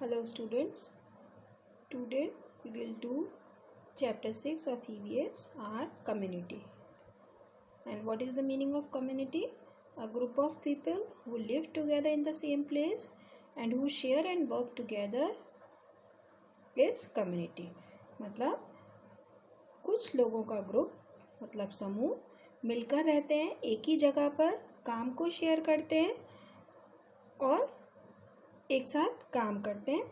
Hello students, today we will do chapter 6 of EVS, our community. And what is the meaning of community? A group of people who live together in the same place and who share and work together is community. मतलब कुछ लोगों का group मतलब समूह मिलकर रहते हैं, एक ही जगह पर काम को शेयर करते हैं और एक साथ काम करते हैं,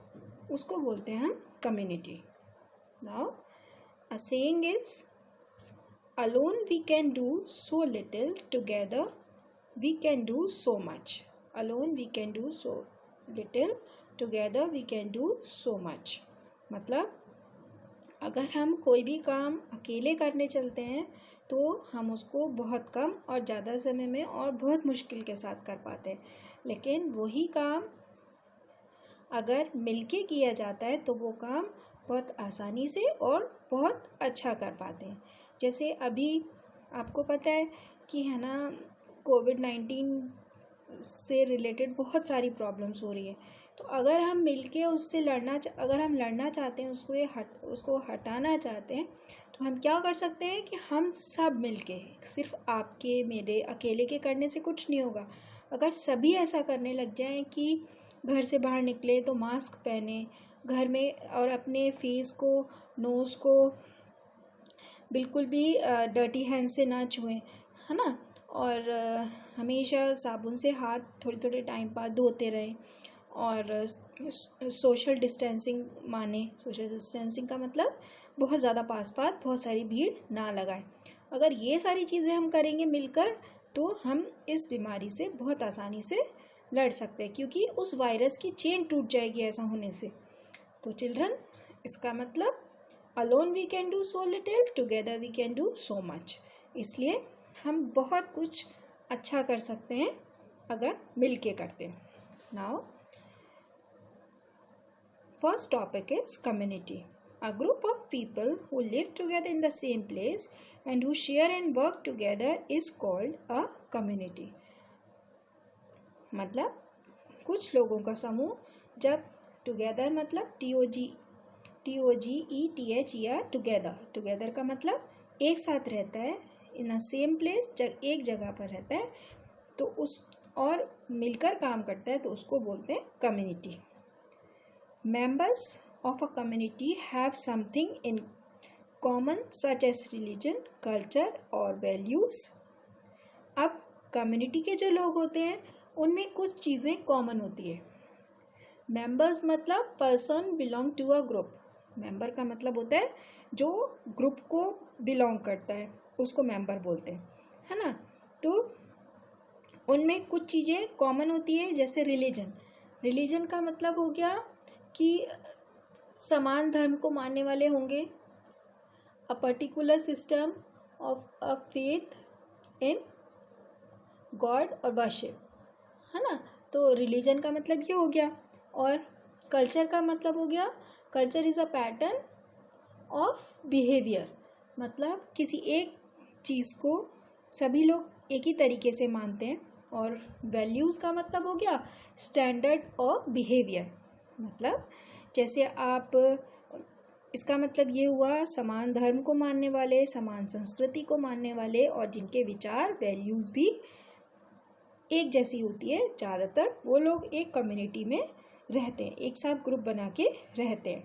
उसको बोलते हैं हम community. Now a saying is alone we can do so little, together we can do so much. Alone we can do so little, together we can do so much. मतलब अगर हम कोई भी काम अकेले करने चलते हैं तो हम उसको बहुत कम और ज़्यादा समय में और बहुत मुश्किल के साथ कर पाते हैं, लेकिन वही काम अगर मिलके किया जाता है तो वो काम बहुत आसानी से और बहुत अच्छा कर पाते हैं. जैसे अभी आपको पता है कि है ना, कोविड-19 से रिलेटेड बहुत सारी प्रॉब्लम्स हो रही है. तो अगर हम मिलके उससे अगर हम लड़ना चाहते हैं, उसको हटाना चाहते हैं, तो हम क्या कर सकते हैं कि हम सब मिलके, सिर्फ आपके मेरे अकेले के करने से कुछ नहीं होगा. अगर सभी ऐसा करने लग जाएं कि घर से बाहर निकले तो मास्क पहने घर में और अपने फेस को, नोज़ को बिल्कुल भी डर्टी हैंड से ना छुएं, है ना, और हमेशा साबुन से हाथ थोड़े थोड़े टाइम बाद धोते रहें और सोशल डिस्टेंसिंग माने. सोशल डिस्टेंसिंग का मतलब बहुत ज़्यादा पास बहुत सारी भीड़ ना लगाएं. अगर ये सारी चीज़ें हम करेंगे मिलकर तो हम इस बीमारी से बहुत आसानी से लड़ सकते हैं, क्योंकि उस वायरस की चेन टूट जाएगी ऐसा होने से. तो चिल्ड्रन, इसका मतलब alone we can do so little, together we can do so much. इसलिए हम बहुत कुछ अच्छा कर सकते हैं अगर मिलके करते हैं. Now first topic is community. A group of people who live together in the same place and who share and work together is called a community. मतलब कुछ लोगों का समूह, जब टुगेदर मतलब TOGETHER, टुगेदर का मतलब एक साथ रहता है, इन अ सेम प्लेस, एक जगह पर रहता है तो उस और मिलकर काम करता है तो उसको बोलते हैं community. Members of a community have something in common such as religion, culture और values. अब कम्युनिटी के जो लोग होते हैं उनमें कुछ चीज़ें कॉमन होती है. मेंबर्स मतलब person belong to a group. Member का मतलब होता है जो ग्रुप को बिलोंग करता है, उसको मेंबर बोलते हैं, है ना. तो उनमें कुछ चीज़ें कॉमन होती है, जैसे रिलीजन का मतलब हो गया कि समान धर्म को मानने वाले होंगे. A particular system of a faith in God और वर्शिप, है ना. तो रिलीजन का मतलब ये हो गया. और कल्चर का मतलब हो गया, culture is a pattern of behaviour. मतलब किसी एक चीज़ को सभी लोग एक ही तरीके से मानते हैं. और वैल्यूज़ का मतलब हो गया स्टैंडर्ड ऑफ बिहेवियर. मतलब जैसे आप, इसका मतलब ये हुआ समान धर्म को मानने वाले, समान संस्कृति को मानने वाले और जिनके विचार, वैल्यूज़ भी एक जैसी होती है. ज़्यादातर वो लोग एक कम्युनिटी में रहते हैं, एक साथ ग्रुप बना के रहते हैं.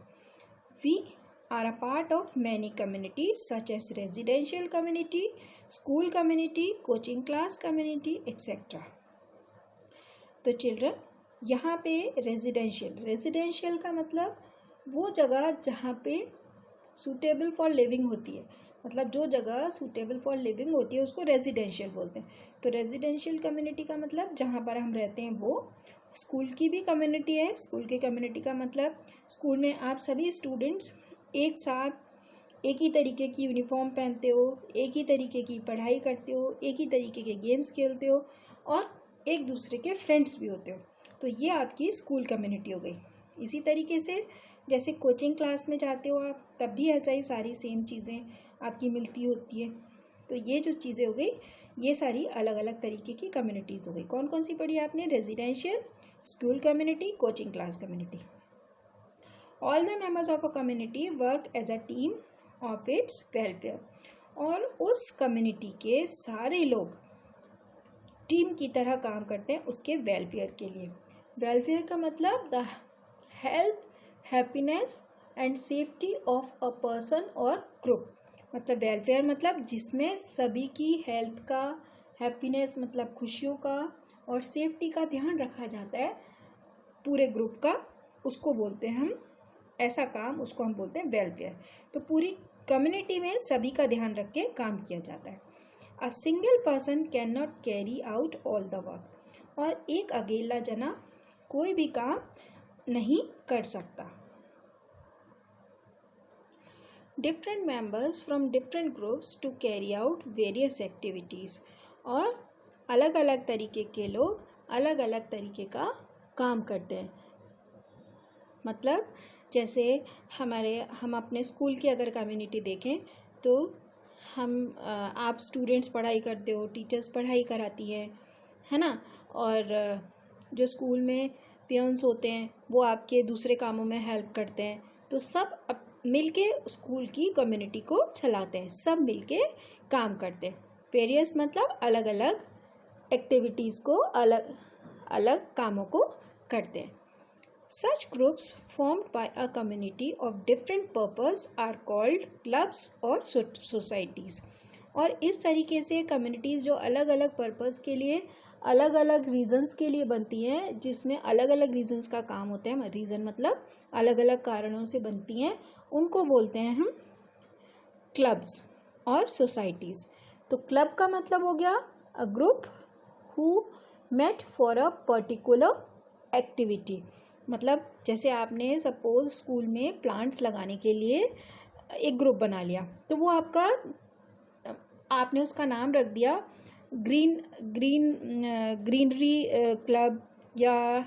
We are a part of many communities such as residential community, school community, coaching class community etcetera. तो चिल्ड्रन, यहाँ पे रेजिडेंशियल का मतलब वो जगह जहाँ पे सूटेबल फॉर लिविंग होती है. मतलब जो जगह सूटेबल फॉर लिविंग होती है उसको रेजिडेंशियल बोलते हैं. तो रेजिडेंशियल कम्युनिटी का मतलब जहाँ पर हम रहते हैं वो. स्कूल की भी कम्युनिटी है. स्कूल की कम्युनिटी का मतलब स्कूल में आप सभी स्टूडेंट्स एक साथ एक ही तरीके की यूनिफॉर्म पहनते हो, एक ही तरीके की पढ़ाई करते हो, एक ही तरीके के गेम्स खेलते हो और एक दूसरे के फ्रेंड्स भी होते हो. तो ये आपकी स्कूल कम्युनिटी हो गई. इसी तरीके से जैसे कोचिंग क्लास में जाते हो आप, तब भी ऐसा ही सारी सेम चीज़ें आपकी मिलती होती है. तो ये जो चीज़ें हो गई, ये सारी अलग अलग तरीके की कम्युनिटीज़ हो गई. कौन कौन सी पढ़ी आपने? Residential, school community, coaching class community. All the members of a community work as a team of its welfare. और उस कम्युनिटी के सारे लोग टीम की तरह काम करते हैं उसके वेलफेयर के लिए। वेलफेयर का मतलब the health, happiness and safety of a person और ग्रुप। मतलब वेलफेयर मतलब जिसमें सभी की हेल्थ का, हैप्पीनेस मतलब खुशियों का, और सेफ्टी का ध्यान रखा जाता है पूरे ग्रुप का, उसको बोलते हैं हम, ऐसा काम उसको हम बोलते हैं वेलफेयर। तो पूरी कम्युनिटी में सभी का ध्यान रख के काम किया जाता है। A single person can not carry out all the work. और एक अकेला जना कोई भी काम नहीं कर सकता। Different members from different groups to carry out various activities. और अलग अलग तरीके के लोग अलग अलग तरीके का काम करते हैं। मतलब जैसे हम अपने स्कूल की अगर कम्युनिटी देखें तो आप स्टूडेंट्स पढ़ाई करते हो, टीचर्स पढ़ाई कराती है ना। और जो स्कूल में पियन्स होते हैं वो आपके दूसरे कामों में हेल्प करते हैं। तो सब मिलके स्कूल की कम्युनिटी को चलाते हैं, सब मिलके काम करते हैं। वेरियस मतलब अलग अलग एक्टिविटीज़ को, अलग अलग कामों को करते हैं। Such groups formed by a community of different purpose are called clubs or societies। और इस तरीके से कम्युनिटीज़ जो अलग अलग पर्पस के लिए, अलग अलग रीजंस के लिए बनती हैं, जिसमें अलग अलग रीजंस का काम होता है, रीज़न मतलब अलग अलग कारणों से बनती हैं, उनको बोलते हैं हम क्लब्स और सोसाइटीज़। तो क्लब का मतलब हो गया a group who met for a particular activity. मतलब जैसे आपने सपोज स्कूल में प्लांट्स लगाने के लिए एक ग्रुप बना लिया, तो वो आपने उसका नाम रख दिया ग्रीनरी क्लब या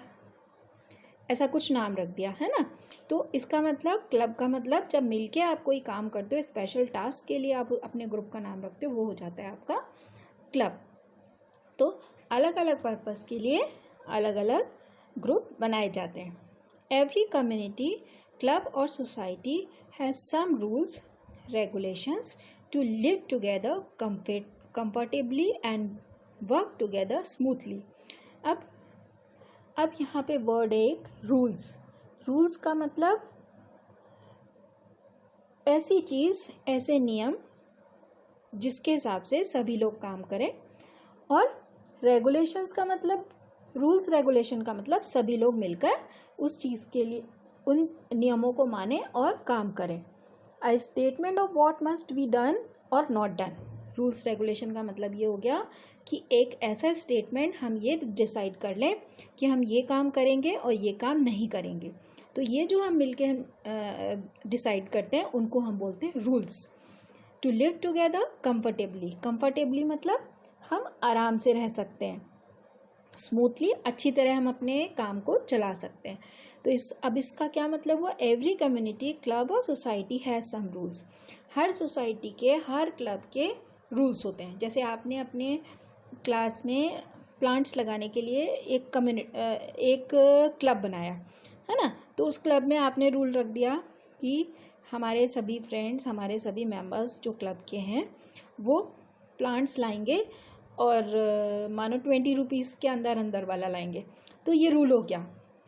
ऐसा कुछ नाम रख दिया, है ना। तो इसका मतलब क्लब का मतलब जब मिलके आप कोई काम करते हो, स्पेशल टास्क के लिए आप अपने ग्रुप का नाम रखते हो, वो हो जाता है आपका क्लब। तो अलग अलग पर्पस के लिए अलग अलग ग्रुप बनाए जाते हैं। एवरी कम्युनिटी, क्लब और society has some rules, regulations to live together comfortably and work together smoothly. अब यहाँ पे वर्ड है एक रूल्स का मतलब ऐसी चीज़, ऐसे नियम जिसके हिसाब से सभी लोग काम करें। और रेगुलेशंस का मतलब, रूल्स रेगुलेशन का मतलब सभी लोग मिलकर उस चीज़ के लिए उन नियमों को माने और काम करें। A statement of what must be done और नॉट डन। रूल्स रेगुलेशन का मतलब ये हो गया कि एक ऐसा स्टेटमेंट, हम ये डिसाइड कर लें कि हम ये काम करेंगे और ये काम नहीं करेंगे। तो ये जो हम मिलके डिसाइड करते हैं उनको हम बोलते हैं rules. To live together comfortably मतलब हम आराम से रह सकते हैं, स्मूथली अच्छी तरह हम अपने काम को चला सकते हैं। तो अब इसका क्या मतलब हुआ, एवरी कम्युनिटी, क्लब और सोसाइटी हैज़ सम रूल्स। हर सोसाइटी के, हर क्लब के रूल्स होते हैं। जैसे आपने अपने क्लास में प्लांट्स लगाने के लिए एक क्लब बनाया, है ना। तो उस क्लब में आपने रूल रख दिया कि हमारे सभी फ्रेंड्स, हमारे सभी मेंबर्स जो क्लब के हैं वो प्लांट्स लाएंगे और मानो 20 रुपीज़ के अंदर वाला लाएंगे। तो ये रूल हो गया,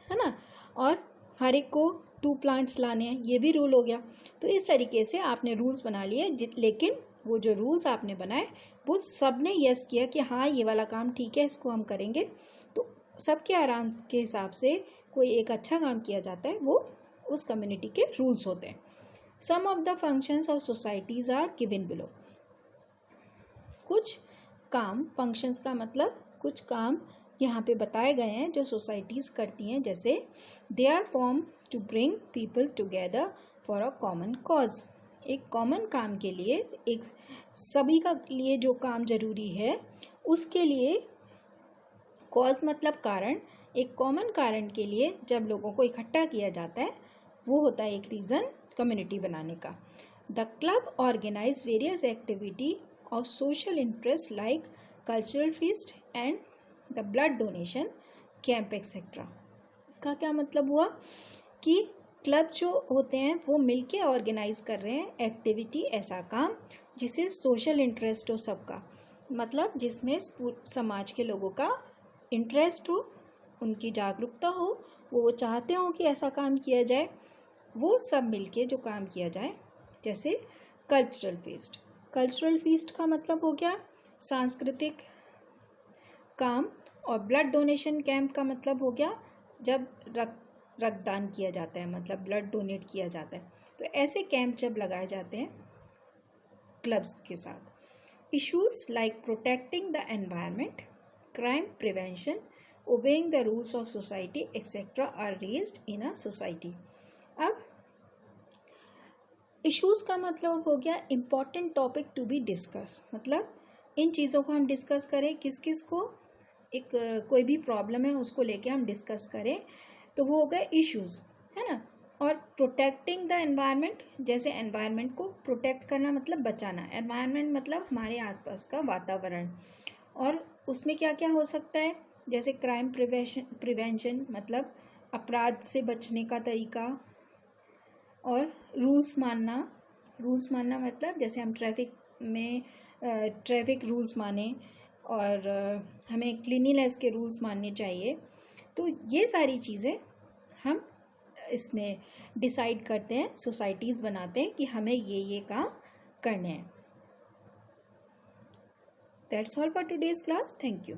है ना। और हर एक को 2 प्लांट्स लाने हैं, ये भी रूल हो गया। तो इस तरीके से आपने रूल्स बना लिए, लेकिन वो जो रूल्स आपने बनाए वो सब ने यस किया कि हाँ ये वाला काम ठीक है, इसको हम करेंगे। तो सबके आराम के हिसाब से कोई एक अच्छा काम किया जाता है, वो उस कम्युनिटी के रूल्स होते हैं। Some of the functions of societies are given below. कुछ काम, फंक्शंस का मतलब कुछ काम यहाँ पे बताए गए हैं जो सोसाइटीज़ करती हैं। जैसे they are form to bring people together for a common cause. एक कॉमन काम के लिए, एक सभी का लिए जो काम ज़रूरी है उसके लिए, कॉज मतलब कारण, एक कॉमन कारण के लिए जब लोगों को इकट्ठा किया जाता है वो होता है एक रीज़न कम्युनिटी बनाने का। The club organise various activity of social interest like cultural feast and the blood donation camp etc. इसका क्या मतलब हुआ कि क्लब जो होते हैं वो मिलके ऑर्गेनाइज कर रहे हैं एक्टिविटी, ऐसा काम जिसे सोशल इंटरेस्ट हो सबका, मतलब जिसमें समाज के लोगों का इंटरेस्ट हो, उनकी जागरूकता हो, वो चाहते हो कि ऐसा काम किया जाए, वो सब मिलके जो काम किया जाए। जैसे कल्चरल फीस्ट, कल्चरल फीस्ट का मतलब हो गया सांस्कृतिक काम, और ब्लड डोनेशन कैंप का मतलब हो गया जब रक्तदान किया जाता है, मतलब ब्लड डोनेट किया जाता है। तो ऐसे कैंप जब लगाए जाते हैं क्लब्स के साथ। Issues like protecting the environment, crime prevention, obeying the rules of society etcetera are raised in a society. अब इश्यूज़ का मतलब हो गया important topic to be discuss, मतलब इन चीज़ों को हम डिस्कस करें, किस किस को एक कोई भी प्रॉब्लम है उसको लेके हम डिस्कस करें, तो वो हो गए इश्यूज़, है ना। और प्रोटेक्टिंग द एनवायरनमेंट, जैसे एनवायरनमेंट को प्रोटेक्ट करना मतलब बचाना, एनवायरनमेंट मतलब हमारे आसपास का वातावरण, और उसमें क्या क्या हो सकता है, जैसे क्राइम प्रिवेंशन मतलब अपराध से बचने का तरीका, और रूल्स मानना मतलब जैसे हम ट्रैफिक में ट्रैफिक रूल्स माने, और हमें क्लीनिनेस के रूल्स मानने चाहिए। तो ये सारी चीज़ें हम इसमें डिसाइड करते हैं, सोसाइटीज़ बनाते हैं कि हमें ये काम करने हैं। That's all for today's class. Thank you.